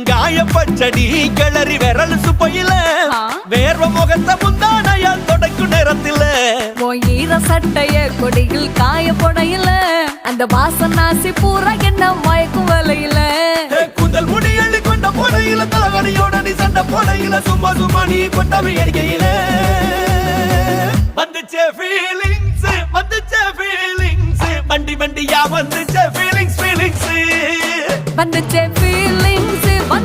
வெங்காய பச்சடி கிளறி விரல் சுப்பையில வேர்வ முகத்த முந்தானையால் தொடக்கும் நேரத்தில ஈர சட்டைய கொடியில் காய பொடையில அந்த வாசனாசி பூரா என்ன மயக்கும் வலையில கூந்தல் முடி அள்ளி கொண்ட போடையில தலகடியோட நீ சண்ட போடையில சும்மா சும்மா நீ கொண்டவை எரிக்கையில வந்துச்சே ஃபீலிங்ஸ் வந்துச்சே ஃபீலிங்ஸ் வண்டி வண்டியா வந்துச்சே ஃபீலிங்ஸ் வந்துச்சே ஃபீலிங்ஸ்